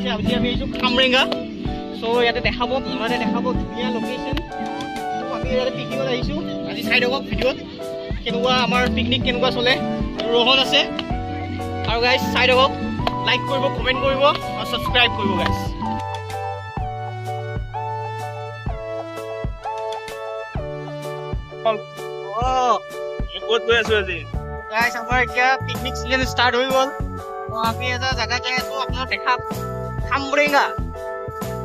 আছে আজি আমি এইটো খামৰেঙা সো ইয়াতে দেখাব মানে দেখাব ধুনীয়া লোকেশন আমি ইয়াতে পিকনিকত আহিছো আজি চাই দিয়ক ভিডিঅ'ত কেনেকুৱা আমাৰ পিকনিক কেনেকুৱা চলে ৰোহন আছে আৰু গাইস চাই দিয়ক লাইক কৰিব কমেন্ট কৰিব আৰু সাবস্ক্ৰাইব কৰিব গাইস বহুত গৈ আছো আজি গাইস আমাৰ এতিয়া পিকনিক সিজন স্টাৰ্ট হৈ গ'ল আমি এটা জায়গা যাই আছো আপোনাক দেখাম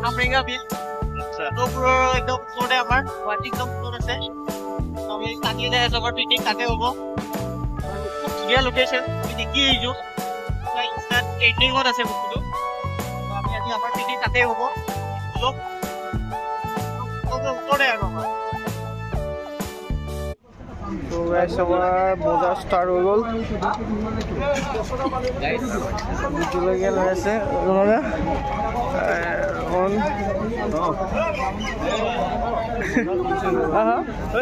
খামৰেঙা বিল তো পুৰো একদম ওচৰতে আমাৰ গুৱাহাটী একদম ওচৰত আছে আমি তাতে যাই আছো আমাৰ পিকনিক তাতে হ'ব খুব ধুনীয়া লোকেশ্যন আমি দেখি আহিছো ইনষ্টাত ট্ৰেণ্ডিঙত আছে বস্তুটো আমি আজি আমাৰ পিকনিক তাতে হ'ব ওচৰতে আৰু আমাৰ তো গাইস আমাৰ বজাৰ ষ্টাৰ্ট হৈ গ'ল দুটুলগীয়া লৈ আছে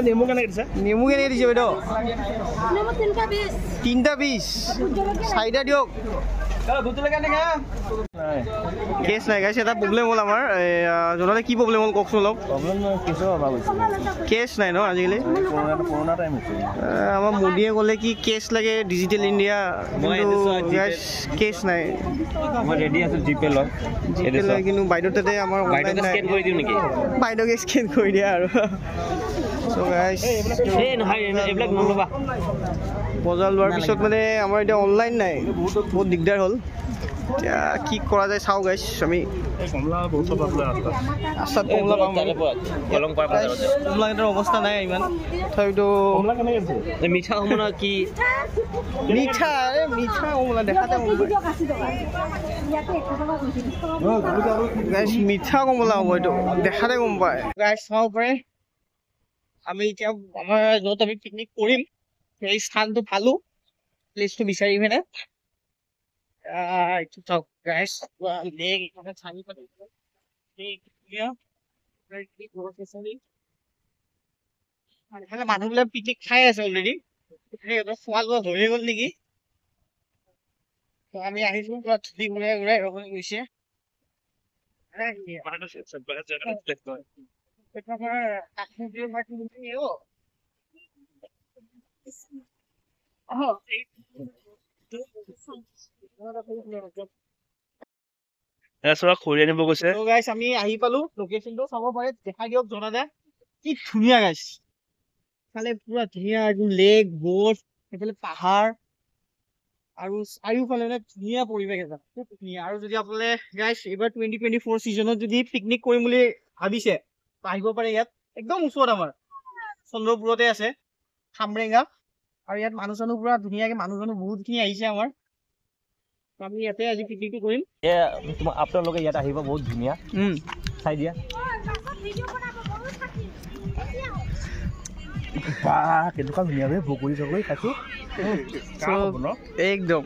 নেমু কেনেকে দিছে নেমু কেনেকে দিছে বাইদেউ 320 চাৰিটা দিয়ক কেছ নাই গাইছ এটা প্ৰব্লেম হ'ল আমাৰ জনালে কি প্ৰব্লেম হ'ল কওকচোন অলপ কেছ নাই ন আজিকালি আমাৰ মোদীয়ে ক'লে কি কেছ লাগে ডিজিটেল ইণ্ডিয়া কিন্তু কেছ নাই কিন্তু বাইদেউ তাতে আমাৰ বাইদেউকে স্কেন কৰি দিয়া আৰু বজাৰ লোৱাৰ পিছত মানে আমাৰ এতিয়া অনলাইন নাই বহুত দিগদাৰ হ'ল এতিয়া কি কৰা যায় চাওঁ গাইছ আমি ৰাস্তাত কমলা পাম কমলাৰ অৱস্থা নাই ইমান তথাপিতো মিঠা কমলা কি মিঠা কমলা দেখাতে গাইছ মিঠা কমলা হ'ব এইটো দেখাতে গম পায় গাইছ চাব পাৰে আমি এতিয়া আমাৰ য'ত আমি পিকনিক কৰিম সেই স্থানটো পালো প্লেচটো বিচাৰি পিনে এইটো চাওক গাইছ লেক এখানে চাৰি পালে মানুহবিলাক পিকনিক খাই আছে অলৰেডি খোৱা লোৱা হৈয়ে গ'ল নেকি আমি আহিছো পুৰা ধুতি ঘূৰাই ৰখি গৈছে আমি আহি পালো লোকেশনটো চাব পাৰে দেখাই দিয়ক জনা যায় কি ধুনীয়া গাইছ চালে পুৰা ধুনীয়া একদম লেক বোট সেইফালে পাহাৰ আৰু চাৰিওফালে মানে ধুনীয়া পৰিৱেশ এটা খুব ধুনীয়া আৰু যদি আপোনালোকে গাইছ এইবাৰ 2024 ছিজনত যদি পিকনিক কৰিম বুলি ভাবিছে আহিব পাৰে ইয়াত একদম ওচৰত আমাৰ চন্দ্ৰপুৰতে আছে খামৰেঙা আৰু ইয়াত মানুহ চানুহ পুৰা ধুনীয়াকে মানুহ চানুহ বহুতখিনি আহিছে আমাৰ আমি ইয়াতে আজি পিকনিকটো কৰিম আপোনালোকে ইয়াত আহিব বহুত ধুনীয়া চাই দিয়া কেনেকুৱা ধুনীয়া বগৰী চগৰী খাইছো একদম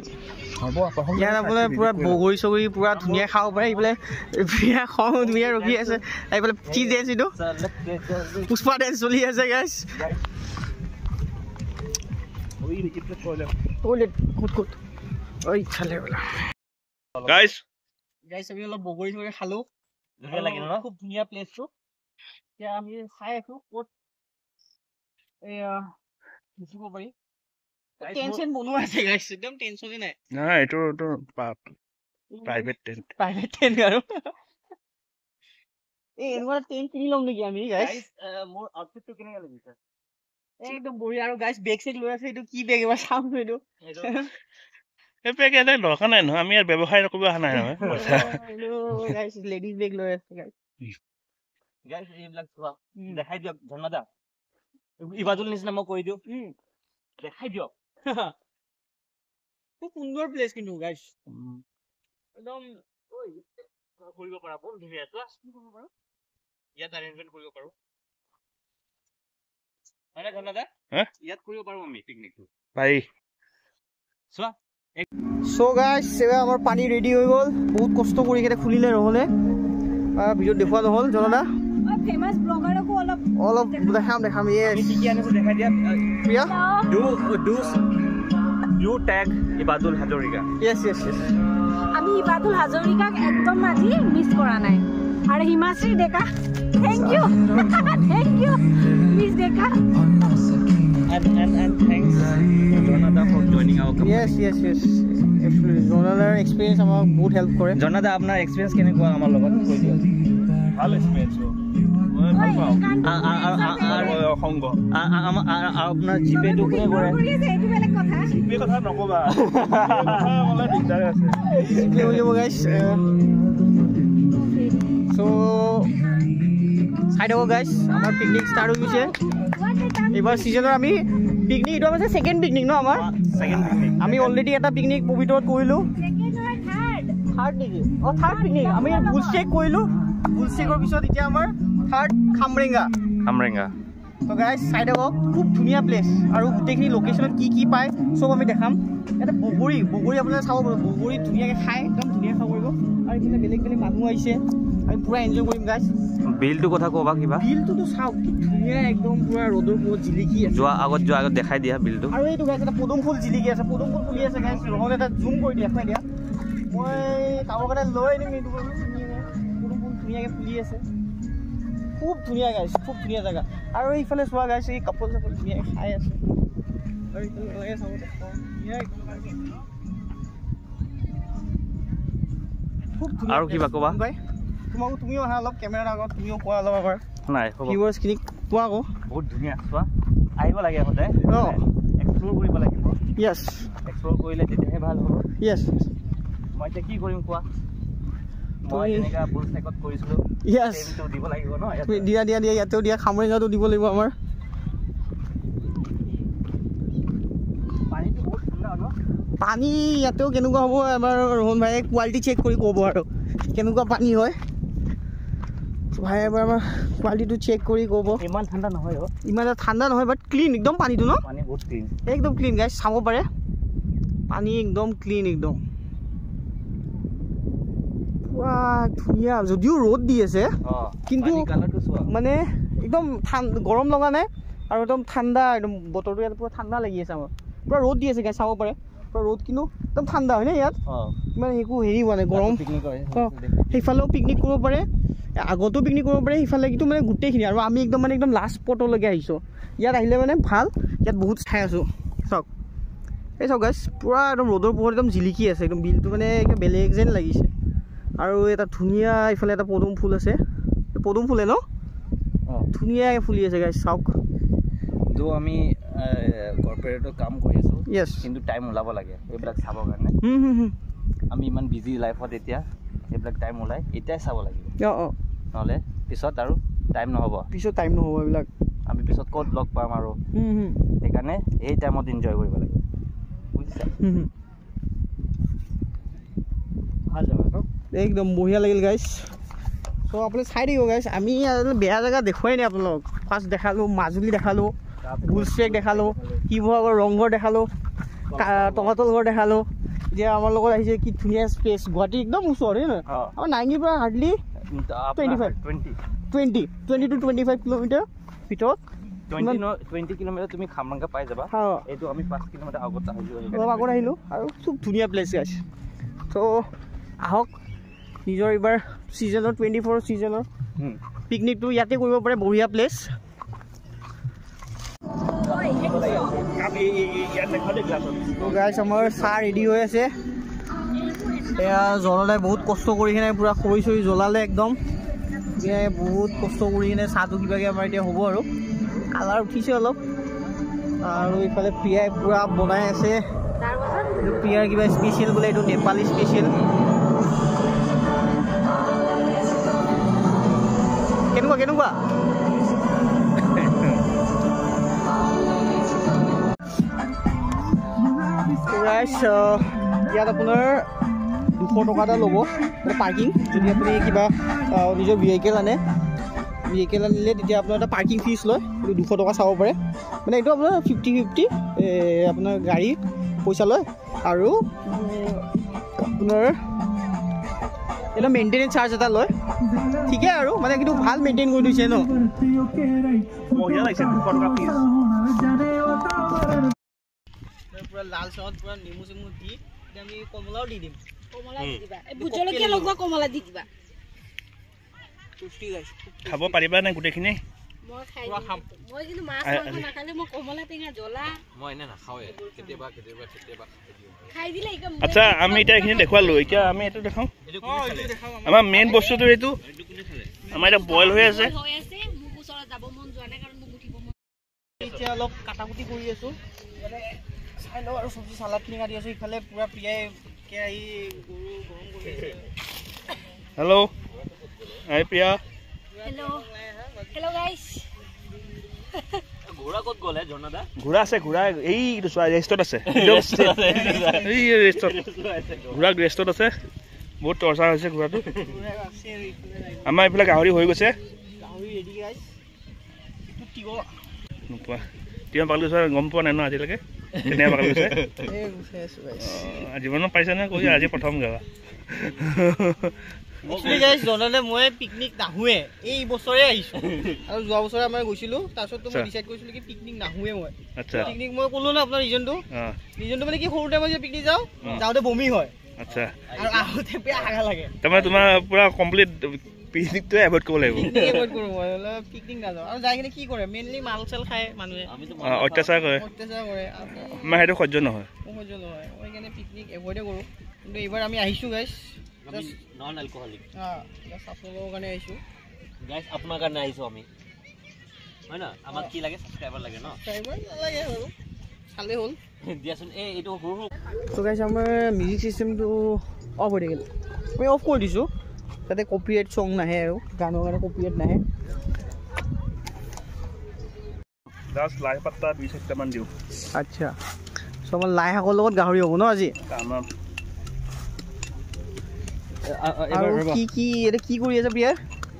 ইয়াত আপোনাৰ পুৰা বগৰী চগৰী পুৰা ধুনীয়া খাব পাৰে এইফালে বিয়া খং ধুনীয়া ৰখি আছে এইফালে কি ডেন্স এইটো পুষ্পা ডেন্স চলি আছে গাইছ আমি অলপ বগৰী চগৰী খালো খুব ধুনীয়া প্লেচটো এতিয়া আমি চাই আছো ক'ত দেখিব পাৰি টেনচন বনোৱা আছে গাইছ একদম টেনচনে নাই এইটো প্ৰাইভেট টেণ্ট আৰু এনেকুৱা টেণ্ট কিনি ল'ম নেকি আমি গাইছ মোৰ আউটফিটটো কেনেকুৱা লাগিছে একদম বঢ়িয়া আৰু গাইছ বেগ চেগ লৈ আছে এইটো কি বেগ এবাৰ চাম এইটো এই বেগ এনে দৰকাৰ নাই নহয় আমি ইয়াত ব্যৱসায় কৰিব অহা নাই নহয় গাইছ লেডিজ বেগ লৈ আছে গাইছ এইবিলাক চোৱা দেখাই দিয়ক ধন্যবাদ ইবাজুল নিচিনা মই কৈ দিওঁ দেখাই দিয়ক খুব সুন্দৰ প্লেচ কিন্তু গাইছ একদম কৰিব পাৰা বহুত ধুনীয়া চোৱা ইয়াত এৰেঞ্জমেণ্ট কৰিব পাৰো হয় না ধন্যবাদ ইয়াত কৰিব পাৰো আমি পিকনিকটো পাৰি চোৱা সো গাইছ এবাৰ আমাৰ পানী ৰেডি হৈ গ'ল বহুত কষ্ট কৰি কেনে খুলিলে নহ'লে ভিডিঅ'ত দেখুওৱা নহ'ল জনদা ফেমাস ব্লগাৰকো অলপ দেখাম আমি কি আনিছো দেখাই দিয়া Priya do tag Ibadul Hazarika yes আমি ইবাদুল হাজৰিকাক একদম আজি মিছ কৰা নাই আৰু Himashree Deka thank you miss Deka and thanks to Jonada for joining our company. Yes. Actually, Jonadaৰ experience আমাক বহুত হেল্প কৰে। Jonada আপোনাৰ এক্সপেৰিয়েন্স কেনেকুৱা আমাৰ লগত কৈ দিয়ক। ভাল এক্সপেৰিয়েন্স মই ভাল পাওঁ সংগ আপোনাৰ জিপেটো কোনে কৰে এইটো বেলেগ কথা এই কথা নকবা মলে দিগদাৰ আছে কি বুলিব গাইছ সো সাইড হ'ব গাইছ আমাৰ পিকনিক ষ্টাৰ্ট হৈ গৈছে এইবাৰ সিজনৰ আমি পিকনিক এটা আছে সেকেন্ড পিকনিক ন আমাৰ সেকেন্ড পিকনিক আমি অলৰেডি এটা পিকনিক পবিতৰত কৰিলো থাৰ্ড নেকি থাৰ্ড পিকনিক আমি বুলশেক কৰিলো বুলশেকৰ পিছত এতিয়া আমাৰ থাৰ্ড খামৰেঙ্গা তো গাইজ চাই থাকক খুব ধুনীয়া প্লেচ আৰু গোটেইখিনি লোকেশ্যনত কি পায় চব আমি দেখাম ইয়াতে বগৰী আপোনালোকে চাব পাৰিব বগৰী ধুনীয়াকৈ খাই একদম ধুনীয়াকৈ খাব পাৰিব আৰু এইফালে বেলেগ মানুহ আহিছে আমি পুৰা এনজয় কৰিম গাইজ বিলটো কথা ক'বা কিবা বিলটোতো চাওক কি ধুনীয়া একদম পুৰা ৰ'দৰ পোহৰত জিলিকি আছে যোৱা আগত দেখাই দিয়া বিলটো আৰু এইটো গাইজ এটা পদুম ফুল জিলিকি আছে পদুম ফুল ফুলি আছে গাইজ ৰহত এটা জুম কৰি দিয়া দিয়া মই কামৰ কাৰণে লৈ আনিম এইটো পদুম ফুল ধুনীয়াকৈ ফুলি আছে খুব ধুনীয়া গাইছ খুব ধুনীয়া জেগা আৰু এইফালে চোৱা গাইছ এই কাপোৰ ধুনীয়াকৈ খাই আছে আৰু এইফালে চাব খুব ধুনীয়া আৰু কিবা ক'বা তোমাকো তুমিও আহা অলপ কেমেৰাৰ আগত তুমিও কোৱা অলপ আমাৰ নাই ভিউৱাৰ্ছখিনিক কোৱা আকৌ বহুত ধুনীয়া চোৱা আহিব লাগে সদায় এক্সপ্ল'ৰ কৰিব লাগিব য়েছ এক্সপ্ল'ৰ কৰিলে তেতিয়াহে ভাল হ'ব য়েছ মই এতিয়া কি কৰিম কোৱা মই এনেকা বুল চেকত কৰিছিলোঁ য়েছ দিব লাগিব ন দিয়া ইয়াতেও দিয়া খামৰেঙ্গাটো দিব লাগিব আমাৰ পানীটো বহুত ঠাণ্ডা ন পানী ইয়াতেও কেনেকুৱা হ'ব আমাৰ ৰোহন ভাইয়ে কোৱালিটি চেক কৰি ক'ব আৰু কেনেকুৱা পানী হয় ভাই এবাৰ আমাৰ কোৱালিটিটো চেক কৰি ক'ব ইমান ঠাণ্ডা নহয় ইমান ঠাণ্ডা নহয় বাট ক্লিন একদম পানীটো ন পানী বহুত ক্লিন একদম ক্লিন গাইছ চাব পাৰে পানী একদম ক্লিন একদম পুৰা ধুনীয়া যদিও ৰ'দ দি আছে কিন্তু মানে একদম গৰম লগা নাই আৰু একদম ঠাণ্ডা একদম বতৰটো ইয়াত পুৰা ঠাণ্ডা লাগি আছে আমাৰ পুৰা ৰ'দ দি আছে গাইছ চাব পাৰে পুৰা ৰ'দ কিন্তু একদম ঠাণ্ডা হয়নে ইয়াত ইমান একো হেৰি হোৱা নাই গৰম সেইফালেও পিকনিক কৰিব পাৰে আগতো পিকনিক কৰিব পাৰে সিফালে কিন্তু মানে গোটেইখিনি আৰু আমি একদম লাষ্ট স্পটলৈকে আহিছোঁ ইয়াত আহিলে মানে ভাল ইয়াত বহুত ঠাই আছোঁ চাওক এই চাওক গাইছ পুৰা একদম ৰ'দৰ পোহৰত একদম জিলিকি আছে একদম বিলটো মানে বেলেগ যেন লাগিছে আৰু এটা ধুনীয়া ইফালে এটা পদুম ফুল আছে পদুম ফুলে ন ধুনীয়াকৈ ফুলি আছে গাইছ চাওক তো আমি কৰ্পৰেটৰ কাম কৰি আছোঁ য়েছ কিন্তু টাইম ওলাব লাগে এইবিলাক চাবৰ কাৰণে আমি ইমান বিজি লাইফত এতিয়া এইবিলাক টাইম ওলাই এতিয়াই চাব লাগিব নহ'লে পিছত আৰু টাইম নহ'ব এইবিলাক আমি পিছত ক'ত লগ পাম আৰু সেইকাৰণে এই টাইমত এনজয় কৰিব লাগে বুজিছা ভাল জেগা একদম বঢ়িয়া লাগিল গাইছ চ' আপোনালোকে চাই থাকিব গাইছ আমি বেয়া জেগা দেখুৱাই নাই আপোনালোক ফাৰ্ষ্ট দেখালোঁ মাজুলী দেখালোঁ বুলশেক দেখালোঁ শিৱসাগৰ ৰংঘৰ দেখালোঁ তলাতল ঘৰ দেখালোঁ এতিয়া আমাৰ লগত আহিছে কি ধুনীয়া স্পেচ গুৱাহাটী একদম ওচৰত হয় নহয় আমাৰ নাইংগিৰ পৰা হাৰ্ডলি 20 to 25 কিলোমিটাৰ ভিতৰত 20 কিলোমিটাৰ তুমি খামৰেঙ্গা পাই যাবা এইটো আমি 5 কিলোমিটাৰ আগত আহিলোঁ আৰু খুব ধুনীয়া প্লেচ গাইছ ত' আহক নিজৰ এইবাৰ ছিজনৰ 24 ছিজনৰ পিকনিকটো ইয়াতে কৰিব পাৰে বঢ়িয়া প্লেচ গাইছ আমাৰ চাহ ৰেডি হৈ আছে এয়া জ্বলালে বহুত কষ্ট কৰি কিনে পুৰা খৰি চৰি জ্বলালে একদম বহুত কষ্ট কৰি কিনে চাহটো কিবাকৈ আমাৰ এতিয়া হ'ব আৰু কালাৰ উঠিছে অলপ আৰু ইফালে প্ৰিয়াই পুৰা বনাই আছে প্ৰিয়াৰ কিবা স্পেচিয়েল বোলে এইটো নেপালী স্পেচিয়েল কেনেকুৱা ইয়াত আপোনাৰ 200 টকা এটা ল'ব পাৰ্কিং যদি আপুনি কিবা নিজৰ ভেহিকেল আনিলে তেতিয়া আপোনাৰ এটা পাৰ্কিং ফিজ লয় এইটো 200 টকা চাব পাৰে মানে এইটো আপোনাৰ 50-50 আপোনাৰ গাড়ী পইচা লয় আৰু আপোনাৰ এটা মেইনটেনেঞ্চ চাৰ্জ এটা লয় ঠিকে আৰু মানে কিন্তু ভাল মেইনটেইন কৰি দিছে ন পুৰা লাল চাহত পুৰা নেমু চেমু দি আমি কমলাও দি দিম কমলা দি দিবা এই বুজলকে লগা কমলা দি দিবা টেষ্টি গাইছ খাব পাৰিবা নে গোটেইখিনি মই খাই মই কিন্তু মাছ মাংস নাখালে মই কমলা টেঙা জ্বলা মই এনে নাখাওৱে কেতিয়াবা খাই দিলে একদম আচ্ছা আমি এতিয়া এইখিনি দেখুৱালো এতিয়া আমি এইটো দেখাওঁ আমাৰ মেইন বস্তুটো এইটো আমাৰ এতিয়া বইল হৈ আছে হৈ আছে মোক ওচৰত যাব মন যোৱা নাই কাৰণ মোক উঠিব মন এতিয়া অলপ কাটাকুটি কৰি আছো মানে চাই লওঁ আৰু চব্জি চালাডখিনি কাটি আছো ইফালে পুৰা প্ৰিয়াই কেৰাহী গৰু গৰম কৰি আছে হেল্ল' হাই প্ৰিয়া হেল্ল' গাইস ঘোঁৰা ক'ত গ'লে জনাদা ঘোঁৰা আছে ঘোঁৰা এই ৰেষ্টত আছে এই ৰেষ্টত ঘোঁৰা ৰেষ্টত আছে বহুত টৰ্চাৰ হৈছে ঘোঁৰাটো আমাৰ এইফালে গাহৰি হৈ গৈছে গাহৰি ৰেডি গাইছ এইটো টিব নোপোৱা তিয়ঁহ পাগলি গৈছে গম পোৱা নাই ন আজিলৈকে কেনেকৈ পাগলি গৈছে এই গুচাই আছো গাইছ জীৱনত পাইছে নে কৈছে আজি প্ৰথম গাবা একচুৱেলি গাইছ জনালে মই পিকনিক নাহোৱে এই বছৰে আহিছোঁ আৰু যোৱা বছৰে আমাৰ গৈছিলোঁ তাৰপিছততো মই ডিচাইড কৰিছিলোঁ কি পিকনিক নাহোৱে মই আচ্ছা পিকনিক মই ক'লো ন আপোনাৰ ৰিজনটো মানে কি সৰুতে মই যে পিকনিক যাওঁ যাওঁতে বমি হয় আচ্ছা আৰু আহোঁতে বেয়া আগা লাগে তাৰমানে তোমাৰ পুৰা কমপ্লিট পিকনিকটোৱে এভইড কৰিব লাগিব এভইড কৰোঁ মই পিকনিক নাযাওঁ আৰু যাই কিনে কি কৰে মেইনলি মাল চাল খায় মানুহে অত্যাচাৰ কৰে আমাৰ সেইটো সহ্য নহয় সহ্য নহয় মই সেইকাৰণে পিকনিক এভইডে কৰোঁ কিন্তু এইবাৰ আমি আহিছোঁ গাইছ নন এলকহলিক চাপলৰ কাৰণে আহিছোঁ গাইছ আপোনাৰ কাৰণে আহিছোঁ আমি হয় ন আমাক কি লাগে ছাবস্ক্ৰাইবাৰ লাগে ন ড্ৰাইভাৰ নালাগে বাৰু চালেই হ'ল দিয়াচোন এইটো সৰু ত' গাইছ আমাৰ মিউজিক চিষ্টেমটো অফ হৈ থাকিল আমি অফ কৰি দিছোঁ যাতে কপিৰাইট চং নাহে আৰু গানৰ কাৰণে কপিৰাইট নাহে জাষ্ট লাই পাত্তা 2-4 মান দিওঁ আচ্ছা চ' আমাৰ লাই শাকৰ লগত গাহৰি হ'ব ন আজি আৰু কি এটা কি কৰি আছে প্ৰিয়া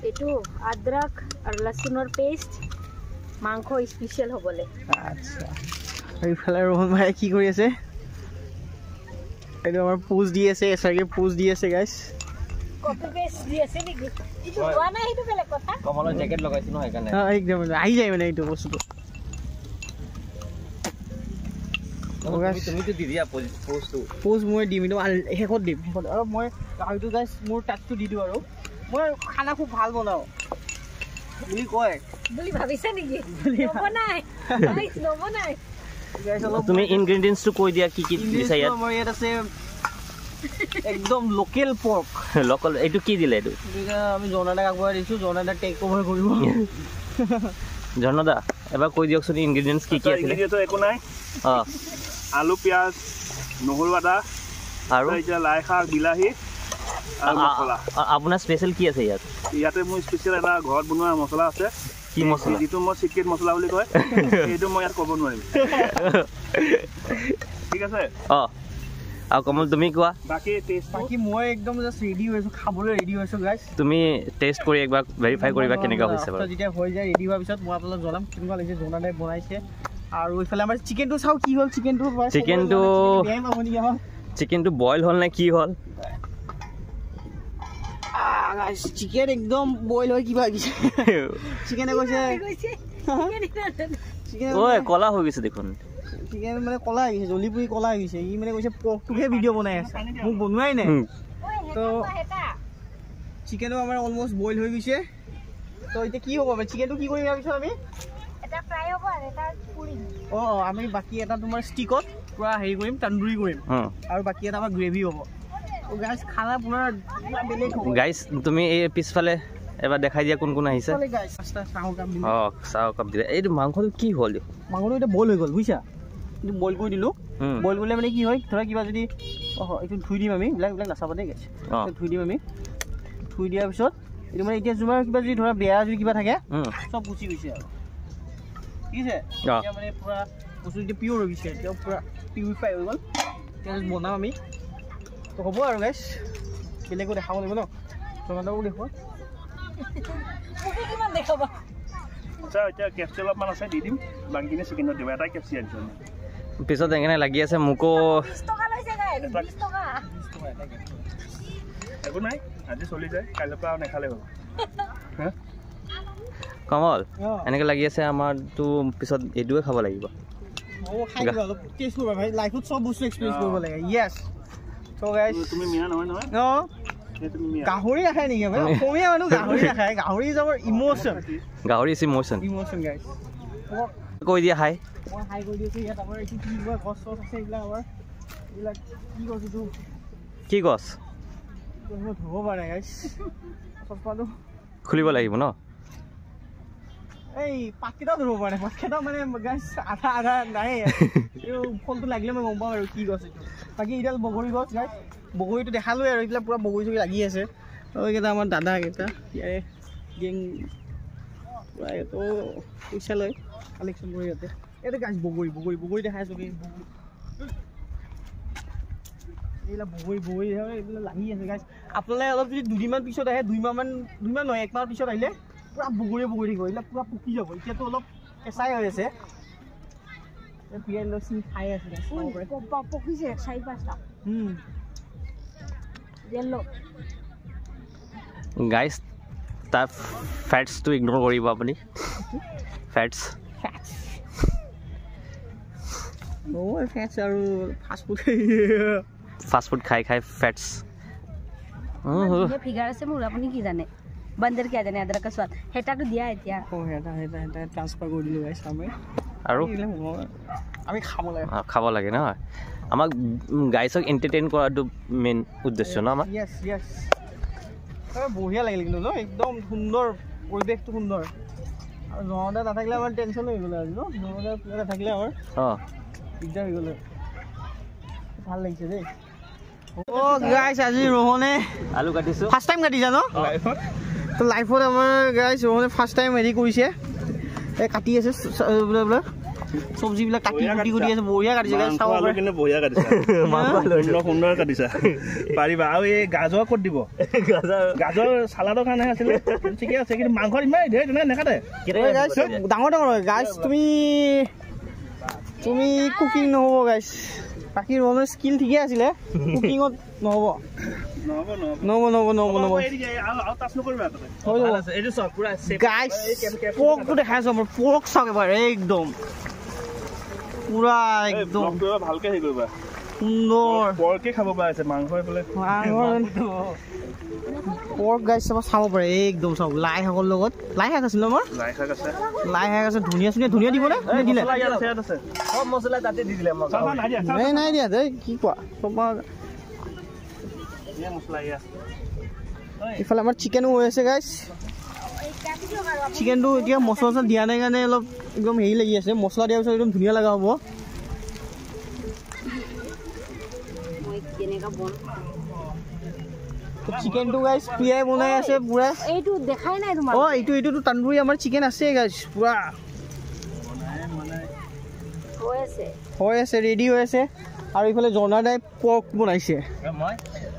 এইটো আদ্ৰক আৰু লসুনৰ পেষ্ট মাংস স্পেচিয়েল হ'বলে আচ্ছা আৰু ইফালে ৰোহন ভাই কি কৰি আছে এইটো আমাৰ পোজ দি আছে এছাৰকে পোজ দি আছে গাইছ কপি পেষ্ট দি আছে নেকি এইটো হোৱা নাই সেইটো বেলেগ কথা কমলৰ জেকেট লগাইছো ন সেইকাৰণে একদম আহি যায় মানে এইটো বস্তুটো তুমিতো দি দিয়া পোজ মই দিম এইটো শেষত দিম শেষত আৰু মই গাহৰিটো গাইছ মোৰ টাচটো দি দিওঁ আৰু মই খানা খুব ভাল বনাওঁ বুলি কয় বুলি ভাবিছা নেকি নবনাই নবনাই তুমি ইনগ্ৰেডিয়েন্টছটো কৈ দিয়া কি কি দিছা ইয়াত আমাৰ ইয়াত আছে একদম লোকেল পৰ্ক লোকেল এইটো কি দিলে এইটো আমি জৰ্ণাদাক আগবঢ়াই দিছোঁ জৰ্ণাদা টেক অভাৰ কৰিব জৰ্ণদা এবাৰ কৈ দিয়কচোন ইনগ্ৰেডিয়েন্টছ কি কি আছিলে একো নাই আলু পিঁয়াজ নহৰু আদা আৰু এতিয়া লাই শাক বিলাহী আৰু মছলা আপোনাৰ স্পেচিয়েল কি আছে ইয়াতে মোৰ স্পেচিয়েল এটা ঘৰত বনোৱা মছলা আছে কি মছলা যিটো মই চিক্ৰেট মছলা বুলি কয় সেইটো মই ইয়াত ক'ব নোৱাৰিম ঠিক আছে আৰু কমল তুমি কোৱা বাকী মই একদম জাষ্ট ৰেডি হৈ আছোঁ খাবলৈ ৰেডি হৈ আছোঁ গাইছ তুমি টেষ্ট কৰি একবাৰ ভেৰিফাই কৰিবা কেনেকুৱা হৈছে বাৰু যেতিয়া হৈ যায় ৰেডি হোৱাৰ পিছত মই আপোনালোক জনাম কেনেকুৱা লাগিছে জৰ্ণাদাই বনাইছে আৰু এইফালে আমাৰ চিকেনটো চাওঁ কি হ'ল চিকেনটো বইল হ'ল নে কি হ'ল চিকেন একদম বইল হৈ কিবা লাগিছে চিকেনে কৈছে কলা হৈ গৈছে দেখোন চিকেন মানে কলা হৈ গৈছে জ্বলি পুৰি কলা হৈ গৈছে ই মানে কৈছে পৰ্কটোহে ভিডিঅ' বনাই আছে মোক বনোৱাই নাই তো চিকেনো আমাৰ অলমষ্ট বইল হৈ গৈছে তো এতিয়া কি হ'ব চিকেনটো কি কৰিম ভাবিছোঁ আমি আমি বাকী এটা তোমাৰ ষ্টিকত পুৰা হেৰি কৰিম তান্দুৰি কৰিম আৰু বাকী এটা আমাৰ গ্ৰেভি হ'ব গাইছ খানা পুৰা বেলেগ হ'ব গাইছ তুমি এই পিছফালে এবাৰ দেখাই দিয়া কোন কোন আহিছে চাহ কাপ দিলে এইটো মাংসটো কি হ'ল মাংসটো এতিয়া বইল হৈ গ'ল বুজিছা কিন্তু বইল কৰি দিলোঁ বইল কৰিলে মানে কি হয় ধৰা কিবা যদি এইটো ধুই দিম আমি এইবিলাক নাচাবা দেই গাইছ ধুই দিম আমি ধুই দিয়াৰ পিছত এইটো মানে এতিয়া তোমাৰ কিবা যদি ধৰা বেয়া যদি কিবা থাকে চব গুচি গৈছে আৰু ঠিক আছে এতিয়া মানে পুৰা বস্তু এতিয়া পিয়'ৰ হৈ গৈছে এতিয়া পুৰা পিউৰিফাই হৈ গ'ল এতিয়া বনাম আমি তো হ'ব আৰু গাইছ বেলেগো দেখাব লাগিব ন জৰ্ণাদাকো দেখুৱা এতিয়া কেপচি অলপমান আছে দি দিম বাকীখিনি চিকেনত দিব এটাই কেপচি আনিছোঁ পিছত এনে লাগি আছে মোকো একো নাই আজি চলি যায় কাইলৈৰ পৰা নেখালে হ'ল কমল এনেকৈ লাগি আছে আমাৰতো পিছত এইটোৱে খাব লাগিব লাইফত চব বস্তু এক্সপিৰিয়েঞ্চ কৰিব লাগে য়েছ So guys, তুমি মিয়া নহয় নহয় no, তুমি মিয়া গাহৰি নাখায় নেকি ভাই অসমীয়া মানুহ গাহৰি নাখায় গাহৰি ইজ আৱাৰ ইমোশন গাহৰি ইজ ইমোশন গাইজ কৈ দিয়া হাই মই হাই কৰি দিছোঁ ইয়াত আমাৰ এইটো কি কয় গছ চছ আছে এইবিলাক আমাৰ এইবিলাক কি গছ এইটো কি গছ মই ধৰিব পৰা নাই গাইজ চচমাটো খুলিব লাগিব ন এই পাতকেইটাও ধৰিব পৰা নাই পাতকেইটাও মানে গাইজ আধা আধা নাই এই ফলটো লাগিলে মই গম পাওঁ আৰু কি গছ এইটো বাকী এইডাল বগৰী গছ গাইজ বগৰীটো দেখালোৱে আৰু এইবিলাক পূৰা বগৰী চগৰী লাগি আছে আৰু এইকেইটা আমাৰ দাদাকেইটা ইয়াৰে গেং পূৰা ইয়াতো পইচা লয় কালেকশ্যন কৰি ইয়াতে এইটো গাইজ বগৰী বগৰী বগৰী দেখাই আছোঁ এইবিলাক বগৰী বগৰী এইবিলাক লাগি আছে গাইজ আপোনালোকে অলপ যদি দুদিনমান পিছত আহে দুইমাহমান নহয় একমাহৰ পিছত আহিলে পূৰা বগৰীয়ে বগৰী থাকিব এইবিলাক পূৰা পকি যাব এতিয়াতো অলপ কেঁচাই হৈ আছে পিয়াই চিনি খাই আছে পকিছে 4-5টা গাইজ তাৰ ফেটছটো ইগন'ৰ কৰিব আপুনি ফেটছ আৰু ফাষ্ট ফুড খাই খাই ফেটছ ফিগাৰ আছে মোৰ আপুনি কি জানে बंदर क्या जाने अदरक का स्वाद हेटा तो दिया है क्या ओ हेटा ट्रांसफर कर दिलो गाइस আমি আৰু আমি খাব লাগে না আমাক গাইছক এন্টাৰটেইন কৰাটো মেইন উদ্দেশ্য না আমাৰ यस यस বঢ়িয়া লাগিল কিন্তু ন একদম সুন্দৰ পৰিবেশটো সুন্দৰ আৰু জনদা নাথাকিলে আমাৰ টেনচন হৈ গ'ল আৰু জনদা নাথাকিলে আমাৰ দিগদাৰ হৈ গ'ল ভাল লাগিছে দেই ও গাইস আজি रोहने আলু কাটিছো ফার্স্ট টাইম কাটিছা ন তো লাইফত আমাৰ গাইস रोहने ফাৰ্স্ট টাইম হেৰি কৰিছে এই কাটি আছে বোলে সবজিবিলাক কাটি গুটি আছে বঢ়িয়া কাটিছে গাইস চাব পাৰে কিন্তু বঢ়িয়া কাটিছা সুন্দৰ কাটিছা পাৰিবা আৰু এই গাজৰ ক'ত দিব গাজৰ সালাডৰ কাৰণে আছিল ঠিকে আছে কিন্তু মাংস ইমান ধেৰ নেকাটে গাইস ডাঙৰ ডাঙৰ গাইস তুমি কুকিং নহব গাইস বাকি रोहनेर স্কিল ঠিকে আছিলে কুকিংত নহব গাইস পোকটো দেখাইছো আমাৰ পোক চাওক এবাৰ একদম পুৰা একদম ভালকে হেৰি কৰিবা সুন্দৰ পৰকে খাব পৰা আছে মাংস এইফালে পৰ্ক গাইছ চাব পাৰে একদম চাওক লাই শাকৰ লগত লাই শাক আছিল আমাৰ লাই শাক আছে ধুনীয়া দিব নে দিলে সব মছলা তাতে দি দিলে নাই দিয়া দেই কি কোৱা ইফালে আমাৰ চিকেনো হৈ আছে গাইছ চিকেনটো এতিয়া মছলা দিয়া নাই কাৰণে অলপ একদম হেৰি লাগি আছে মছলা দিয়াৰ পিছত একদম ধুনীয়া লগা হ'ব চিকেনটো গাইছ পিয়াই বনাই আছে পুৰা এইটো দেখাই নাই তোমাৰ এইটো তন্দুৰী আমাৰ চিকেন আছে গাইছ পুৰা হৈ আছে ৰেডি হৈ আছে আৰু ইফালে জনাদাই পৰ্ক বনাইছে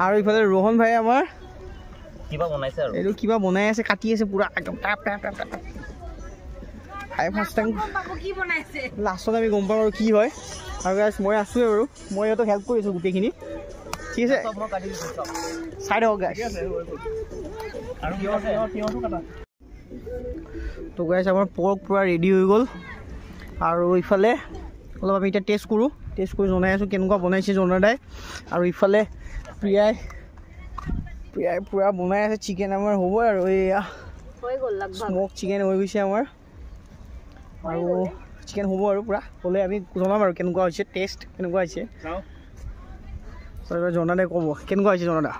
আৰু ইফালে रोहन ভাই আমাৰ কিবা বনাইছে আৰু এইটো কিবা বনাই আছে কাটি আছে পুৰা একদম টাপ খাই ফাৰ্ষ্ট টাইম কি বনাইছে লাষ্টত আমি গম পাম আৰু কি হয় আৰু গাইছ মই আছোৱে বাৰু মই ইহঁতক হেল্প কৰিছোঁ গোটেইখিনি ঠিক আছে চাই দিয়ক গাইছ তো গাইছ আমাৰ পৰ্ক পুৰা ৰেডি হৈ গ'ল আৰু ইফালে অলপ আমি এতিয়া টেষ্ট কৰি জনাই আছোঁ কেনেকুৱা বনাইছে জনাদাই আৰু ইফালে প্ৰিয়াই পুৰা বনাই আছে চিকেন আমাৰ হ'ব আৰু এয়া স্মক চিকেন হৈ গৈছে আমাৰ আৰু চিকেন হ'ব আৰু পুৰা হ'লে আমি জনাম আৰু কেনেকুৱা হৈছে টেষ্ট কেনেকুৱা হৈছে জনাদাই ক'ব কেনেকুৱা হৈছে জনাদা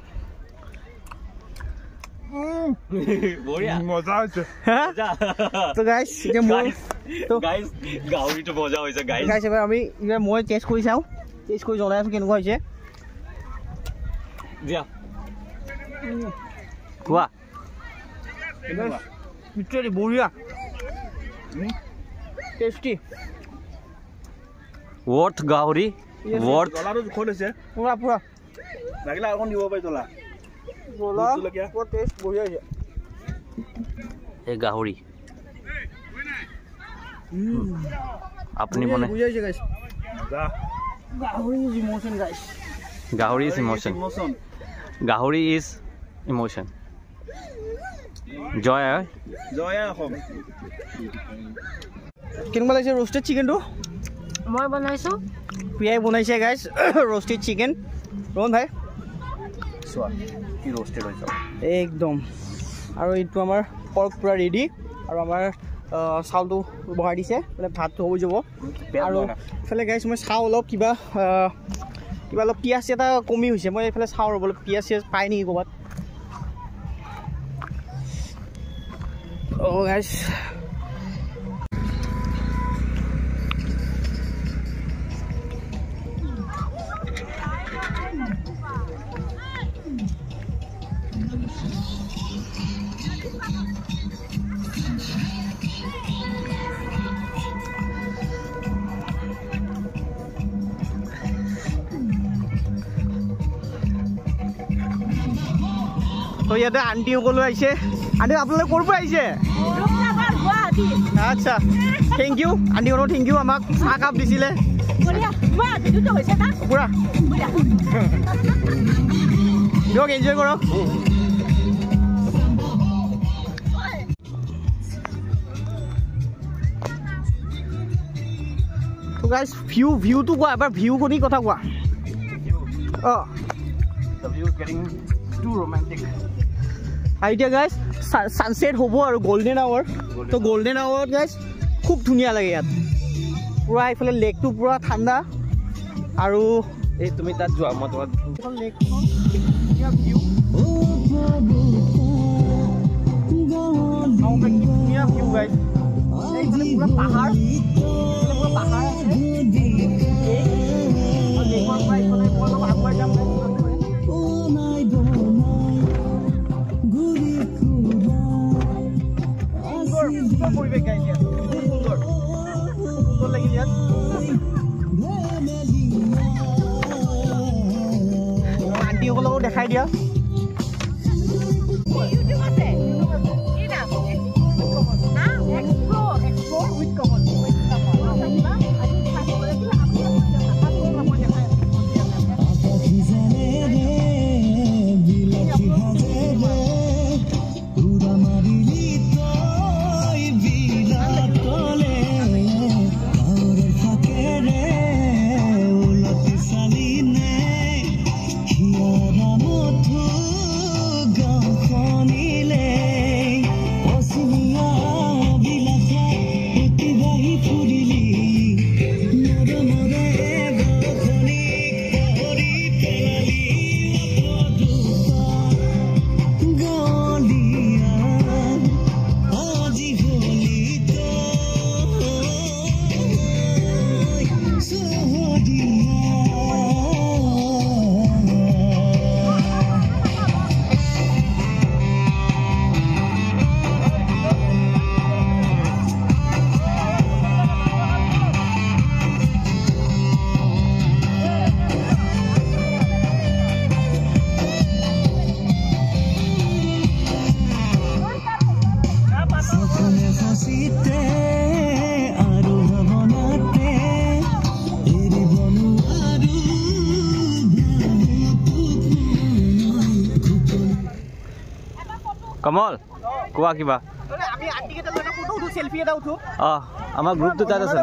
মজা হৈছে তো গাইছ এতিয়া গাহৰিটো মজা হৈছে গাইছ এবাৰ আমি মই টেষ্ট কৰি চাওঁ টেষ্ট কৰি জনাই আছোঁ কেনেকুৱা হৈছে কোৱা বঢ়িয়া টেষ্টি ৱৰ্থ গাহৰি ৱৰ্থ জ্বলাটো জোখত হৈছে পুৰা লাগিলে অকণ দিব পাৰি জ্বলা টেষ্ট বঢ়িয়া হৈছে এই গাহৰি আপুনি বনাই বঢ়িয়া হৈছে গাইছ গাহৰি ইজ ইমোশ্যন গাইছ গাহৰি ইজ ইমোশ্যন গাহৰি ইজ ইমোশ্যন জয় অসম কেনেকুৱা লাগিছে ৰোষ্টেড চিকেনটো মই বনাইছো প্ৰিয়াই বনাইছে গাইছ ৰোষ্টেড চিকেন रोहन ভাই চোৱা কি ৰোষ্টেড হৈ যাব একদম আৰু এইটো আমাৰ পৰ্ক পুৰা ৰেডি আৰু আমাৰ চাউলটো বহাই দিছে মানে ভাতটো হৈ যাব আৰু এইফালে গাইছ মই চাওঁ অলপ কিবা অলপ পিঁয়াজ এটা কমি হৈছে মই এইফালে চাওঁ ৰ'ব অলপ পিঁয়াজ চিয়াজ পাই নেকি ক'ৰবাত অ' গাইছ তো ইয়াতে আন্টি সকলো আহিছে আন্টি আপোনালোকে ক'ৰ পৰা আহিছে আচ্ছা থেংক ইউ আন্টিহঁতক থেংক ইউ আমাক চাহ কাপ দিছিলে পুৰা দিয়ক এনজয় কৰক তো গাইজ ভিউটো কোৱা এবাৰ ভিউ কৰি কথা কোৱা অঁ আৰু এতিয়া গাইজ ছানছেট হ'ব আৰু গল্ডেন আৱাৰ তো গল্ডেন আৱাৰত গাইজ খুব ধুনীয়া লাগে ইয়াত পুৰা এইফালে লেকটো পুৰা ঠাণ্ডা আৰু এই তুমি তাত যোৱা মই তোমাক ধুনীয়া ভিউ গাইজ এইফালে পুৰা পাহাৰ আছে লেকৰ পৰা এইফালে অলপ আগুৱাই যাম পৰিৱেশ গাইজ ইয়াত সুন্দৰ লাগিল ইয়াত আন্টিসকলকো দেখাই দিয়া কমল কোৱা কিবা আমি আন্টিকেইটা লৈ ফটো উঠো সেলফি এটা উঠো অঁ আমাৰ গ্ৰুপটো তাত আছে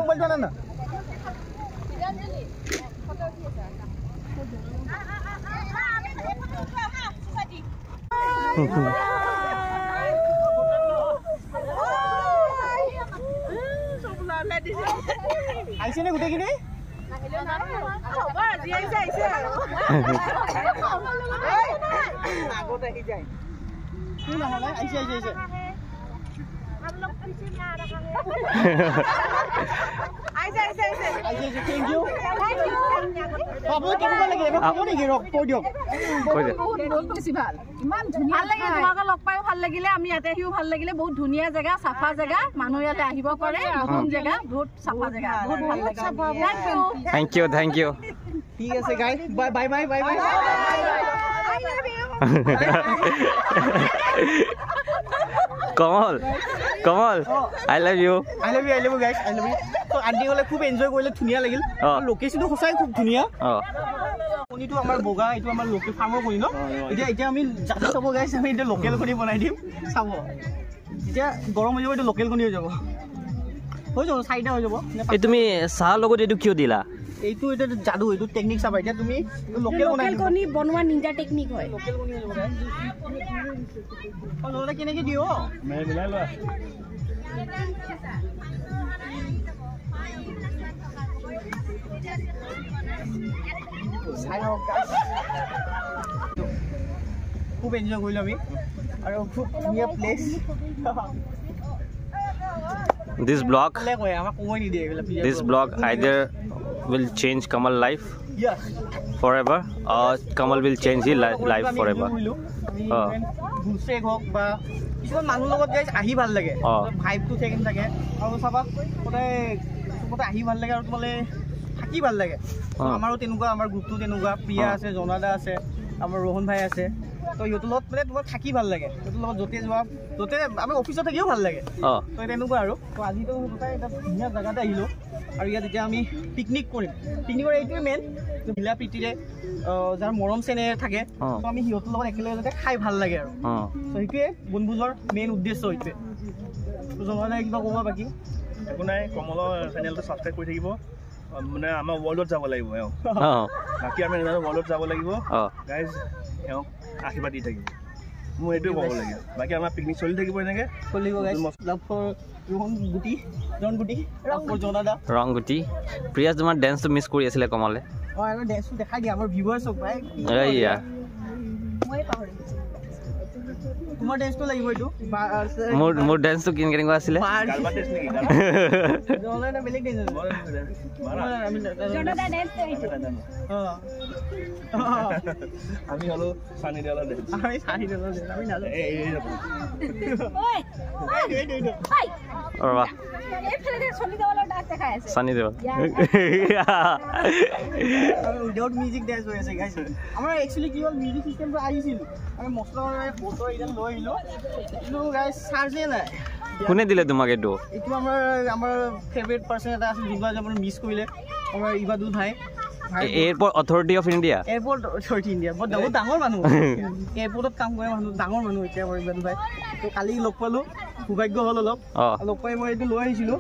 আহিছে নে গোটেইখিনি আগত আহি যায় আহিছে থেংক ইউ আপোনালোক কেনেকুৱা লাগিলে এবাৰ ক'ব নেকি ৰক কৈ দিয়ক লগ পাইও ভাল লাগিলে আমি ইয়াতে আহিও ভাল লাগিলে বহুত ধুনীয়া জেগা চাফা জেগা মানুহ ইয়াতে আহিব পাৰে নতুন জেগা বহুত চাফা জেগা বহুত ভাল লাগিলে থেংক ইউ ঠিক আছে guys bye Kamal I love you guys I love you তো আন্টি হ'লে খুব এনজয় কৰিলে ধুনীয়া লাগিল লোকেশ্যনটো সঁচাই খুব ধুনীয়া কণীটো আমাৰ বগা এইটো আমাৰ লোকেল ফাৰ্মৰ কণী ন এতিয়া আমি যাতে চাব গাইজ আমি এতিয়া লোকেল কণী বনাই দিম চাব এতিয়া গৰম হৈ যাব এইটো লোকেল কণী হৈ যাব 4টা হৈ যাব এই তুমি চাহৰ লগত এইটো কিয় দিলা এইটো এটা জাদু, এইটো টেকনিক চাবা। এতিয়া তুমি লোকেল কণী বনোৱা নিঞ্জা টেকনিক হয়। লোকেল কণী হ'ব গাইছ। লওঁতে কেনেকৈ দিওঁ মিলাই লোৱা। খুব এনজয় কৰিলোঁ আমি আৰু খুব ধুনীয়া প্লেচ। This blog আমাক সময় নিদিয়ে এইবিলাক। this blog either will change Kamal life Yes. forever or Kamal will change his life forever. গুচেক হওক বা কিছুমান মানুহৰ লগত গাইছ আহি ভাল লাগে, ভাইবটো চেকেণ্ড থাকে আৰু চাবা সদায় চবতে আহি ভাল লাগে আৰু তোমালে থাকি ভাল লাগে। আমাৰো তেনেকুৱা, আমাৰ গ্ৰুপটো তেনেকুৱা। প্ৰিয়া আছে, জনাদা আছে, আমাৰ ৰোহন ভাই আছে। তো সিহঁতৰ লগত মানে তোমাৰ থাকি ভাল লাগে, সিহঁতৰ লগত য'তে যোৱা, য'তে আমি অফিচত থাকিও ভাল লাগে। তো তেনেকুৱা আৰু। তো আজিতো গোটেই এটা ধুনীয়া জেগাতে আহিলোঁ আৰু ইয়াত এতিয়া আমি পিকনিক কৰিম। পিকনিকৰ এইটোৱে মেইন, মিলা প্ৰীতিৰে যাৰ মৰম চেনেহ থাকে, তো আমি সিহঁতৰ লগত একেলগে যাতে খাই ভাল লাগে আৰু। তো সেইটোৱে বনভোজৰ মেইন উদ্দেশ্য সেইটোৱে। তো জনাদা কিবা ক'ব বাকী? একো নাই, কমলৰ চেনেলটো ছাবস্ক্ৰাইব কৰি থাকিব। মানে আমাৰ ৱৰ্ল্ডত যাব লাগিব এওঁ, বাকী আমি নাজানো, ৱৰ্ল্ডত যাব লাগিব গাইজ। এওঁক আশীৰ্বাদ দি থাকিব, মোৰ এইটোৱে ক'ব লাগে। বাকী আমাৰ পিকনিক চলি থাকিব, এনেকৈ চলিব গাইজ। লাভ ফৰ ৰোহন গুটি, জন গুটি, লাভ ফৰ জনাদা, ৰং গুটি। প্ৰিয়া তোমাৰ ডেন্সটো মিছ কৰি আছিলে কমলে। আমাৰ ডেন্সটো দেখাই দিয়া আমাৰ ভিউৱাৰ্ছক ভাই। এইয়া মই পাহৰিলোঁ। তোমাৰ ডেন্সটো লাগিব এইটো। মোৰ ডেন্সটো কেনেকুৱা আছিলে? বেলেগ ডেন্স আমি হ'লো চানি দেৱালৰ ডেন্স। চানি দেৱাল উইদাউট মিউজিক ডেন্স হৈ আছে গাইছ। আমাৰ একচুৱেলি কি হ'ল, মিউজিক চিষ্টেমটো আহিছিল, আমি মছলা ফটো এতিয়া লৈ আহিলোঁ, কিন্তু গাইছ চাৰ্জে নাই। কোনে দিলে তোমাক এইটো? এইটো আমাৰ ফেভৰেট পাৰ্চন এটা আছিল, যোনটো আজি আমাৰ মিছ কৰিলে, আমাৰ ইবাদুল ভাই। Airport authority of India. Airport authority India বহুত ডাঙৰ মানুহ, এয়াৰপৰ্টত কাম কৰা মানুহ, ডাঙৰ মানুহ এতিয়া আমাৰ ইবাদুল ভাই। তো কালি লগ পালোঁ, সৌভাগ্য হ'ল অলপ। লগ পাই মই এইটো লৈ আহিছিলোঁ,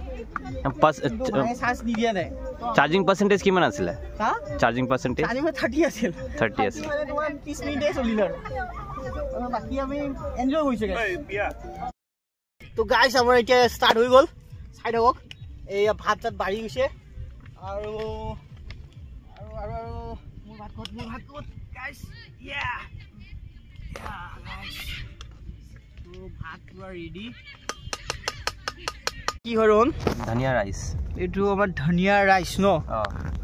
চাৰ্জ নিদিয়া নাই। চাৰ্জিং পাৰ্চেণ্টেজ কিমান আছিলে? চাৰ্জিং পাৰ্চেণ্টেজ 30 আছিল। 30 আছিল। মানে তোমাৰ 30 মিনিটে চলিল আৰু বাকী আমি এনজয় কৰিছোঁ। তো গাইছ আমাৰ এতিয়া ষ্টাৰ্ট হৈ গ'ল, চাই থাকক। এয়া ভাত চাত বাঢ়ি গৈছে আৰু মোৰ ভাত ক'ত গাইছ? ভাত পুৰা ৰেডি। কি হয় ৰোহন? ধনিয়া ৰাইচ। এইটো আমাৰ ধনিয়া ৰাইচ ন,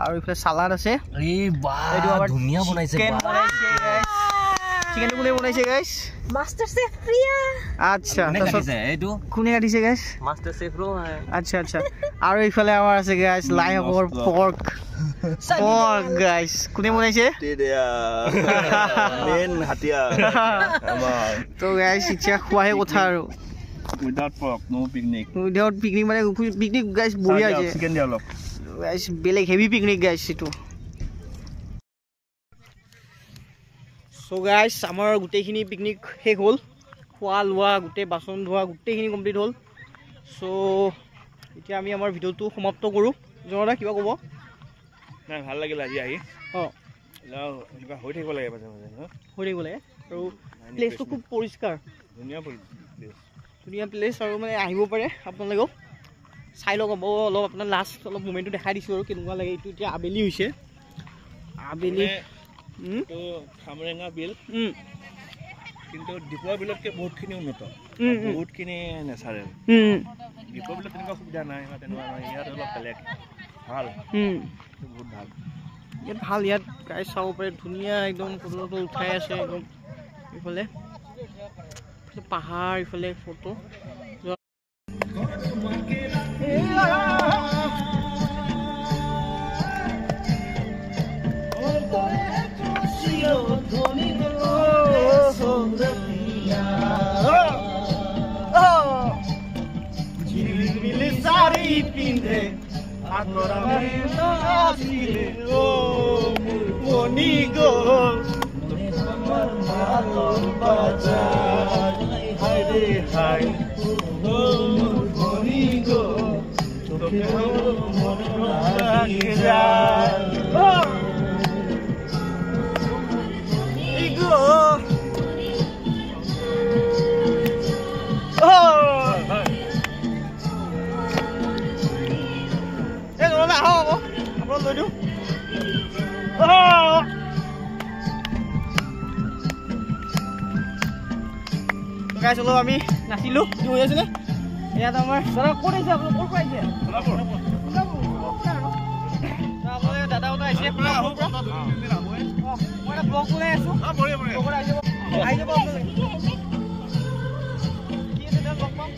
আৰু এইফালে চালাড আছে। ধুনীয়া বনাইছে। চিকেন কোনে বনাইছে গাইছ? Master chef Priya. আচ্ছা, এইটো কোনে কাটিছে গাইছ? মাষ্টাৰ চেফ ৰো। আচ্ছা আচ্ছা। আৰু এইফালে আমাৰ আছে গাইছ লাই শাকৰ পৰ্ক গাইছ। কোনে বনাইছে? তো গাইছ এতিয়া খোৱাহে কথা আৰু। উইদাউট পৰ্ক নো পিকনিক। উইদাউট পিকনিক মানে পিকনিক গাইছ বঢ়িয়া হৈছে। চিকেন দিয়া অলপ গাইছ, বেলেগ হেভি পিকনিক গাইছ এইটো। চ' গাইছ আমাৰ গোটেইখিনি পিকনিক শেষ হ'ল, খোৱা লোৱা গোটেই বাচন ধোৱা গোটেইখিনি কমপ্লিট হ'ল। চ' এতিয়া আমি আমাৰ ভিডিঅ'টো সমাপ্ত কৰোঁ। জনদা কিবা ক'ব? নাই, ভাল লাগিল আজি আহি। এনেকুৱা হৈ থাকিব লাগে মাজে মাজে, হৈ থাকিব লাগে। আৰু প্লেচটো খুব পৰিষ্কাৰ, ধুনীয়া প্লেচ আৰু মানে আহিব পাৰে আপোনালোকেও চাই লওক। অলপ আপোনাৰ লাষ্ট অলপ মুমেণ্টটো দেখাই দিছোঁ আৰু কেনেকুৱা লাগে। এইটো এতিয়া আবেলি হৈছে, আবেলি খামৰেঙা বিল, কিন্তু দীপৰ বিলতকৈ বহুতখিনি উন্নত, বহুতখিনি নেচাৰেল। দীপৰ বিলত তেনেকুৱা সুবিধা নাই বা তেনেকুৱা নহয়, ইয়াত অলপ বেলেগ ভাল, বহুত ভাল। ইয়াত ভাল, ইয়াত গাইছ চাব পাৰে, ধুনীয়া একদম ফটো উঠাই আছে একদম। এইফালে পাহাৰ, ইফালে ফটো। পিন্ধে হাই গাইছ অলপ আমি নাচিলোঁ কি হৈ আছিলে ইয়াত আমাৰ দাদা ক'ত আহিছে আপোনালোক ক'ৰ পৰা আহিছে আপোনালোকে দাদাহঁত আহিছে মই এটা ব্লগ বনাই আছোঁ আহি যাব আপোনালোকে ঠিক আছে লগ পাম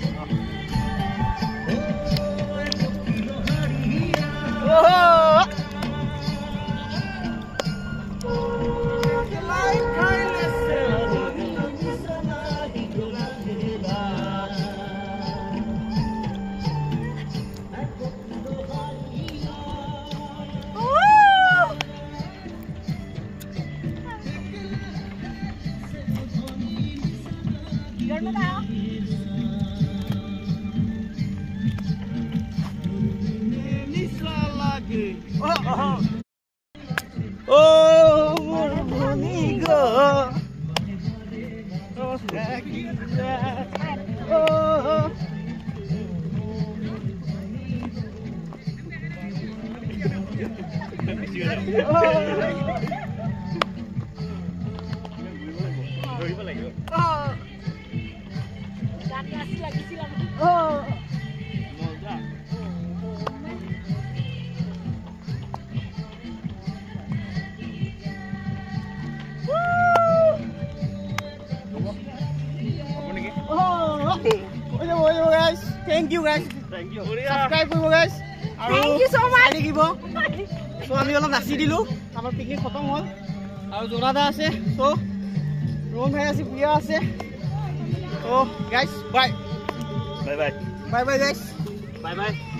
Thank you guys. Subscribe কৰিব guys. Thank you so much. লাগিব সো আমি অলপ নাচি দিলো আমাৰ পিকনিক খতম হ'ল আৰু জোনাদা আছে সো ৰোহন ভাই আছে প্ৰিয়া আছে so guys bye bye bye bye bye guys bye bye